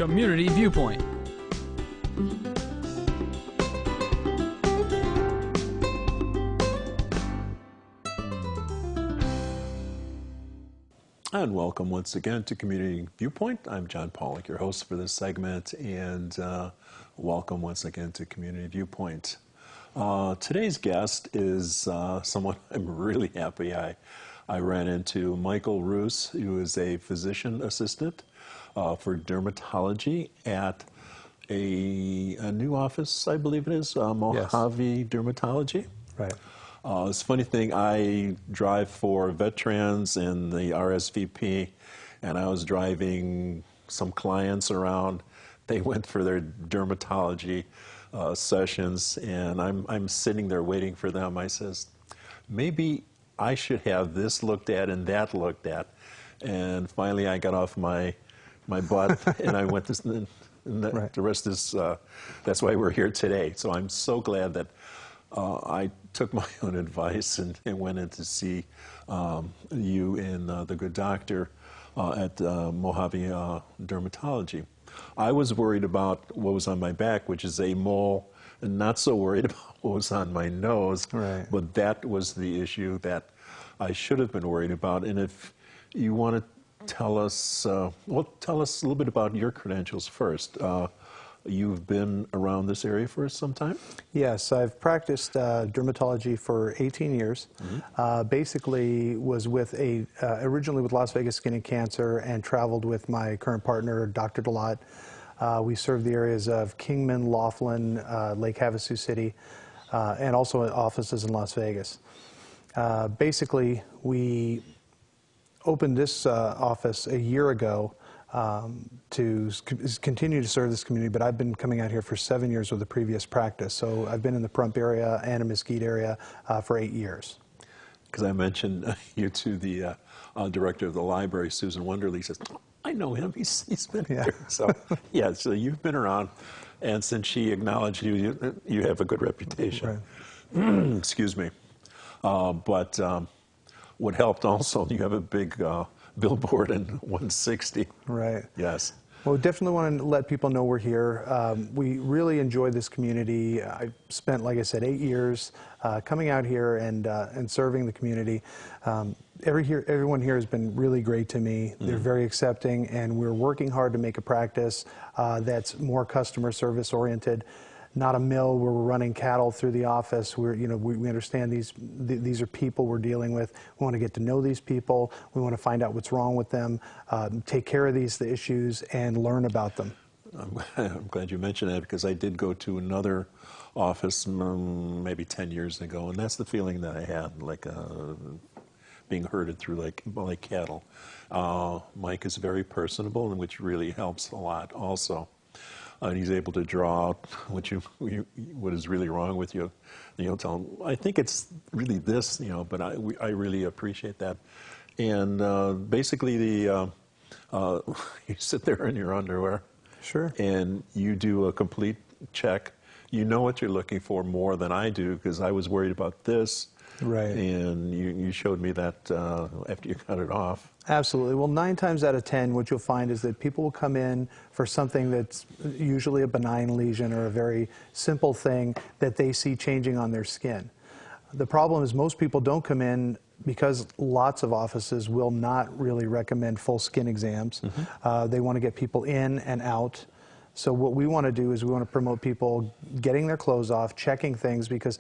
Community Viewpoint. And welcome once again to Community Viewpoint. I'm John Pawlak, your host for this segment, and welcome once again to Community Viewpoint. Today's guest is someone I'm really happy I ran into, Michael Roos, who is a physician assistant for dermatology at a new office, I believe it is, Mohave Dermatology. Right. It's a funny thing, I drive for veterans and the RSVP, and I was driving some clients around. They went for their dermatology sessions, and I'm sitting there waiting for them. I says, maybe I should have this looked at and that looked at. And finally I got off my butt and I went to, Right. the rest is, that's why we're here today. So I'm so glad that I took my own advice and went in to see you and the good doctor at Mohave Dermatology. I was worried about what was on my back, which is a mole, and not so worried about what was on my nose. Right. But that was the issue that I should have been worried about. And if you want to tell us, well, tell us a little bit about your credentials first. You've been around this area for some time? Yes, I've practiced dermatology for 18 years. Mm-hmm. Basically was with originally with Las Vegas Skin and Cancer and traveled with my current partner, Dr. DeLotte. We served the areas of Kingman, Laughlin, Lake Havasu City, and also offices in Las Vegas. Basically, we opened this office a year ago to continue to serve this community, but I've been coming out here for 7 years with the previous practice. So I've been in the Pahrump area and a Mesquite area for 8 years. Because I mentioned you to the director of the library, Susan Wonderly, says, I know him, he's been here. So, yeah, so you've been around, and since she acknowledged you, you have a good reputation. Right. Excuse me. But what helped also, you have a big billboard in 160. Right. Yes. Well, we definitely want to let people know we're here. We really enjoy this community. I spent, like I said, 8 years coming out here and serving the community. Everyone here has been really great to me. They're very accepting, and we're working hard to make a practice that's more customer service oriented. Not a mill where we're running cattle through the office. We understand these are people we're dealing with. We want to get to know these people. We want to find out what's wrong with them, take care of the issues, and learn about them. I'm glad you mentioned that, because I did go to another office maybe 10 years ago, and that's the feeling that I had, like being herded through like cattle. Mike is very personable, and which really helps a lot also. And he's able to draw out what is really wrong with you. And you'll tell him, I think it's really this, but I really appreciate that. And basically, you sit there in your underwear. Sure. And you do a complete check. You know what you're looking for more than I do, because I was worried about this. Right. And you showed me that after you cut it off. Absolutely. Well, 9 times out of 10, what you'll find is that people will come in for something that's usually a benign lesion or a very simple thing that they see changing on their skin. The problem is most people don't come in because lots of offices will not really recommend full skin exams. Mm-hmm. They want to get people in and out. So what we want to do is we want to promote people getting their clothes off, checking things, because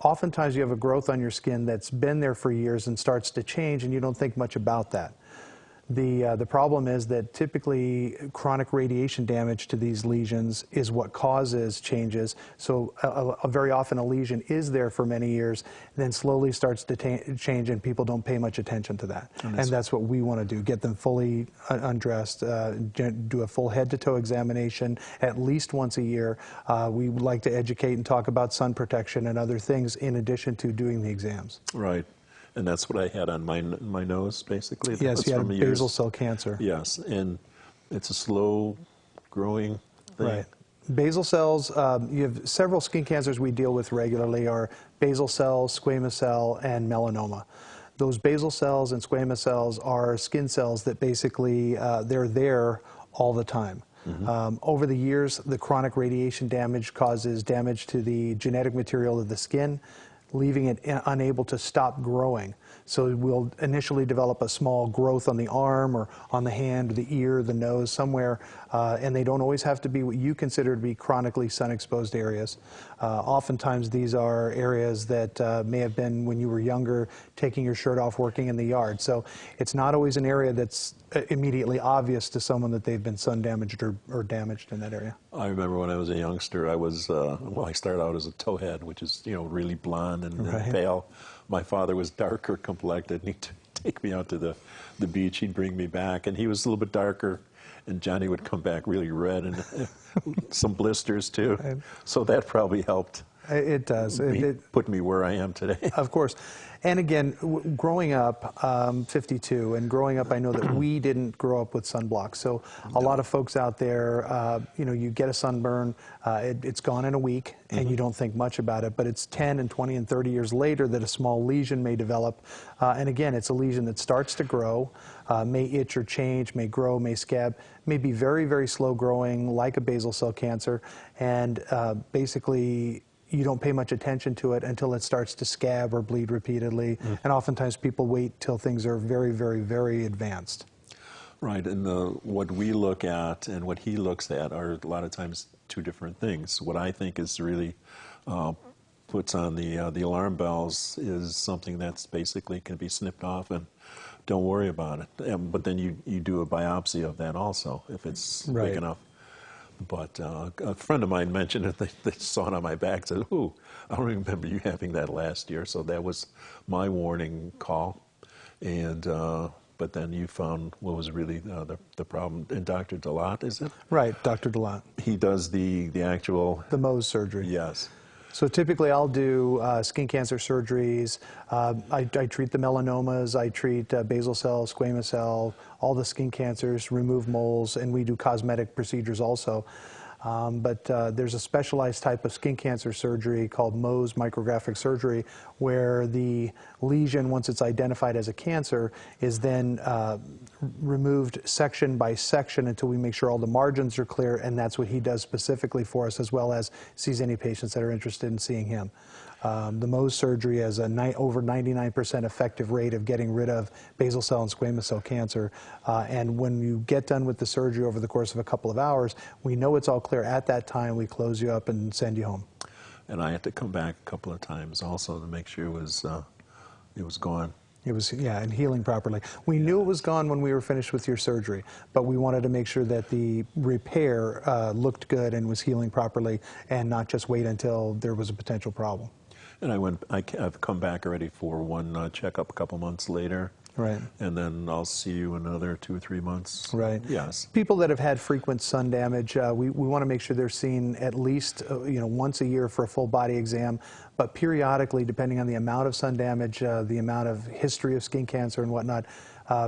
oftentimes you have a growth on your skin that's been there for years and starts to change, and you don't think much about that. The problem is that typically chronic radiation damage to these lesions is what causes changes. So very often a lesion is there for many years, then slowly starts to change, and people don't pay much attention to that. And that's what we want to do, get them fully undressed, do a full head-to-toe examination at least once a year. We would like to educate and talk about sun protection and other things in addition to doing the exams. Right. And that's what I had on my nose, basically. Yes, you had basal cell cancer. Yes, and it's a slow-growing thing. Right. Basal cells, you have several skin cancers we deal with regularly are basal cell, squamous cell, and melanoma. Those basal cells and squamous cells are skin cells that basically, they're there all the time. Over the years, the chronic radiation damage causes damage to the genetic material of the skin, leaving it unable to stop growing. So we'll initially develop a small growth on the arm or on the hand, or the ear, the nose, somewhere, and they don't always have to be what you consider to be chronically sun-exposed areas. Oftentimes these are areas that may have been when you were younger, taking your shirt off, working in the yard. So it's not always an area that's immediately obvious to someone that they've been sun damaged or damaged in that area. I remember when I was a youngster, I was, well, I started out as a towhead, which is, really blonde and pale. My father was darker complected, and he'd take me out to the beach. He'd bring me back, and he was a little bit darker, and Johnny would come back really red and some blisters, too. So that probably helped. It does. Put me where I am today. Of course. And again, growing up, 52, and growing up, I know that we didn't grow up with sunblock. So a lot of folks out there, you get a sunburn, it's gone in a week, and you don't think much about it. But it's 10 and 20 and 30 years later that a small lesion may develop. And again, it's a lesion that starts to grow, may itch or change, may grow, may scab, may be very, very slow growing, like a basal cell cancer. And basically, you don't pay much attention to it until it starts to scab or bleed repeatedly. And oftentimes people wait till things are very, very, very advanced. Right, and what we look at and what he looks at are a lot of times two different things. What I think is really puts on the alarm bells is something that's basically can be snipped off and don't worry about it. But then you do a biopsy of that also if it's big enough. But a friend of mine mentioned it. They saw it on my back and said, "Ooh, I don't remember you having that last year." So that was my warning call. And but then you found what was really the problem. And Dr. Delat, is it? Right, Dr. Delat. He does the actual... The Mohs surgery. Yes. So typically I'll do skin cancer surgeries. I treat the melanomas, I treat basal cell, squamous cell, all the skin cancers, remove moles, and we do cosmetic procedures also. But there's a specialized type of skin cancer surgery called Mohs micrographic surgery, where the lesion, once it's identified as a cancer, is then removed section by section until we make sure all the margins are clear, and that's what he does specifically for us, as well as sees any patients that are interested in seeing him. The Mohs surgery has a over 99% effective rate of getting rid of basal cell and squamous cell cancer. And when you get done with the surgery over the course of a couple of hours, we know it's all clear at that time. We close you up and send you home. And I had to come back a couple of times also to make sure it was gone. It was, yeah, and healing properly. We knew it was gone when we were finished with your surgery, but we wanted to make sure that the repair looked good and was healing properly, and not just wait until there was a potential problem. And I've come back already for one checkup a couple months later. Right. And then I'll see you another 2 or 3 months. Right. Yes. People that have had frequent sun damage, we want to make sure they're seen at least once a year for a full body exam, but periodically, depending on the amount of sun damage, the amount of history of skin cancer and whatnot,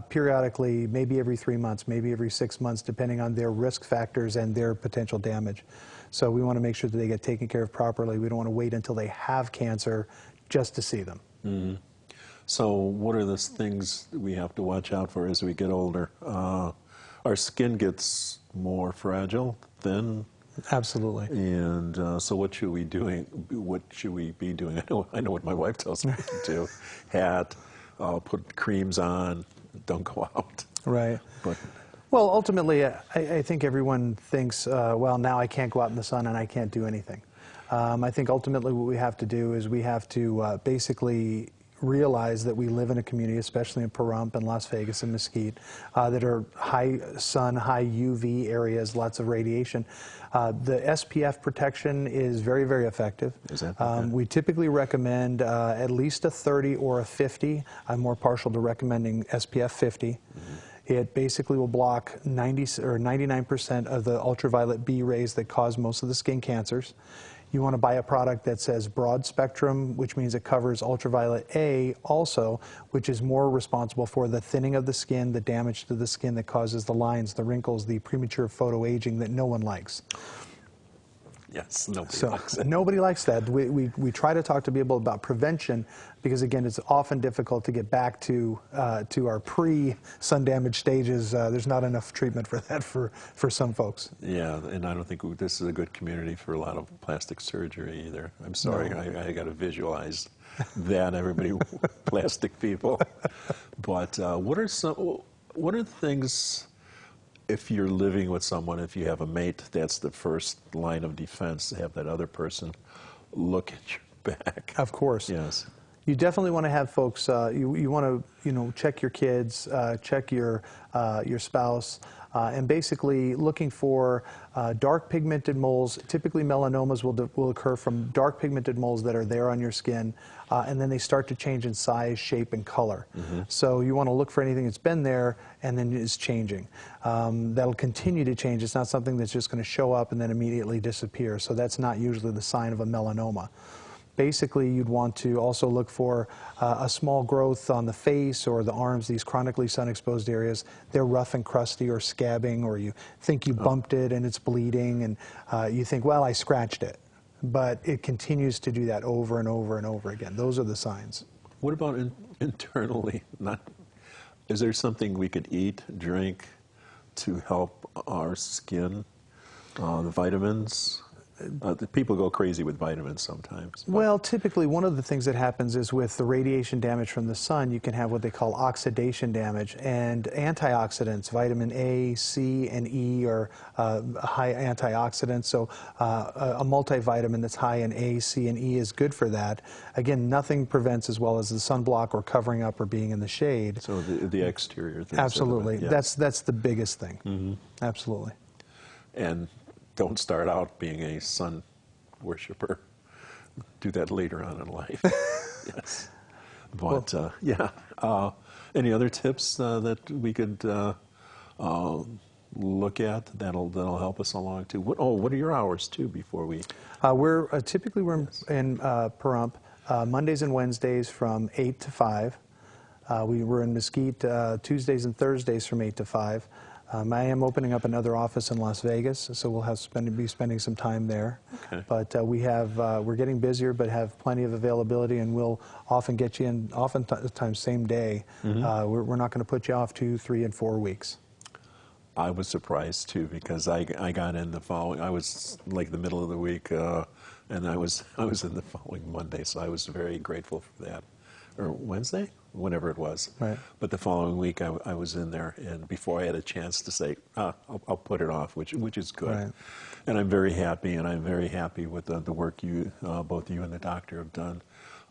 periodically, maybe every 3 months, maybe every 6 months, depending on their risk factors and their potential damage. So we want to make sure that they get taken care of properly. We don't want to wait until they have cancer just to see them. Mm-hmm. So what are the things that we have to watch out for as we get older? Our skin gets more fragile, thin. Absolutely. And so what should we doing? What should we be doing? I know what my wife tells me to do. Hat, put creams on, don't go out. Right. But well, ultimately, I think everyone thinks, well, now I can't go out in the sun and I can't do anything. I think ultimately what we have to do is we have to basically realize that we live in a community, especially in Pahrump and Las Vegas and Mesquite, that are high sun, high UV areas, lots of radiation. The SPF protection is very, very effective. Is that okay? We typically recommend at least a 30 or a 50. I'm more partial to recommending SPF 50. Mm-hmm. It basically will block 90 or 99% of the ultraviolet B rays that cause most of the skin cancers. You want to buy a product that says broad spectrum, which means it covers ultraviolet A also, which is more responsible for the thinning of the skin, the damage to the skin that causes the lines, the wrinkles, the premature photoaging that no one likes. Yes, nobody So likes it. nobody likes that. We try to talk to people about prevention because, again, it's often difficult to get back to our pre-sun damage stages. There's not enough treatment for that for some folks. Yeah, and I don't think this is a good community for a lot of plastic surgery either. I'm sorry, No. I got to visualize that, everybody, plastic people. But what are the things, if you're living with someone, if you have a mate, that's the first line of defense, to have that other person look at your back. Of course. Yes. You definitely want to have folks. You want to check your kids, check your spouse, and basically looking for dark pigmented moles. Typically, melanomas will occur from dark pigmented moles that are there on your skin, and then they start to change in size, shape, and color. So you want to look for anything that's been there and then is changing. That'll continue to change. It's not something that's just going to show up and then immediately disappear. So that's not usually the sign of a melanoma. Basically, you'd want to also look for a small growth on the face or the arms, these chronically sun-exposed areas. They're rough and crusty or scabbing, or you think you bumped it and it's bleeding, and you think, well, I scratched it. But it continues to do that over and over and over again. Those are the signs. What about internally? Is there something we could eat, drink, to help our skin? The vitamins? The people go crazy with vitamins sometimes. Well, typically one of the things that happens is with the radiation damage from the sun, you can have what they call oxidation damage, and antioxidants, vitamin A, C, and E are high antioxidants, so a multivitamin that's high in A, C, and E is good for that. Again, nothing prevents as well as the sunblock or covering up or being in the shade. So the exterior things. Absolutely. Yeah. That's the biggest thing. Absolutely. And don't start out being a sun worshiper. Do that later on in life. Yes. But yeah. Any other tips that we could look at that'll help us along too? What are your hours too before we? We're typically in Pahrump Mondays and Wednesdays from 8 to 5. We're in Mesquite Tuesdays and Thursdays from 8 to 5. I am opening up another office in Las Vegas, so we'll be spending some time there. Okay. But we're getting busier, but have plenty of availability, and we'll often get you in, oftentimes same day. We're not going to put you off 2, 3, and 4 weeks. I was surprised too, because I got in the following. I was like the middle of the week, and I was in the following Monday, so I was very grateful for that. Or Wednesday, whenever it was. Right. But the following week, I was in there, and before I had a chance to say, I'll put it off, which is good. Right. And I'm very happy, and I'm very happy with the work both you and the doctor have done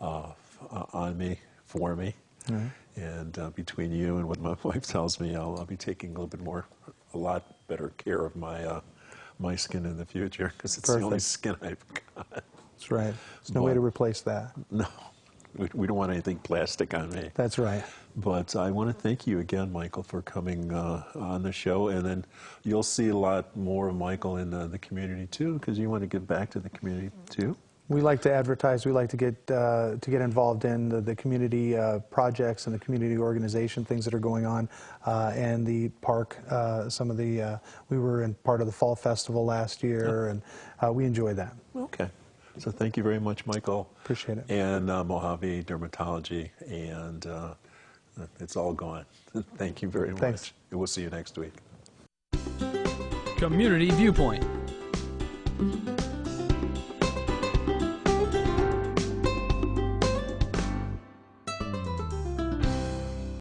on me, for me. Right. And between you and what my wife tells me, I'll be taking a lot better care of my skin in the future, because it's the only skin I've got. That's right. There's no way to replace that. No. We don't want anything plastic on me. That's right. But I want to thank you again, Michael, for coming on the show. And then you'll see a lot more of Michael in the community, too, because you want to give back to the community, too. We like to advertise. We like to get involved in the community projects and the community organization things that are going on, and the park. We were in part of the Fall Festival last year, and we enjoy that. Okay. So thank you very much, Michael. Appreciate it. And Mohave Dermatology, and it's all gone. Thank you very much. Thanks. And we'll see you next week. Community Viewpoint.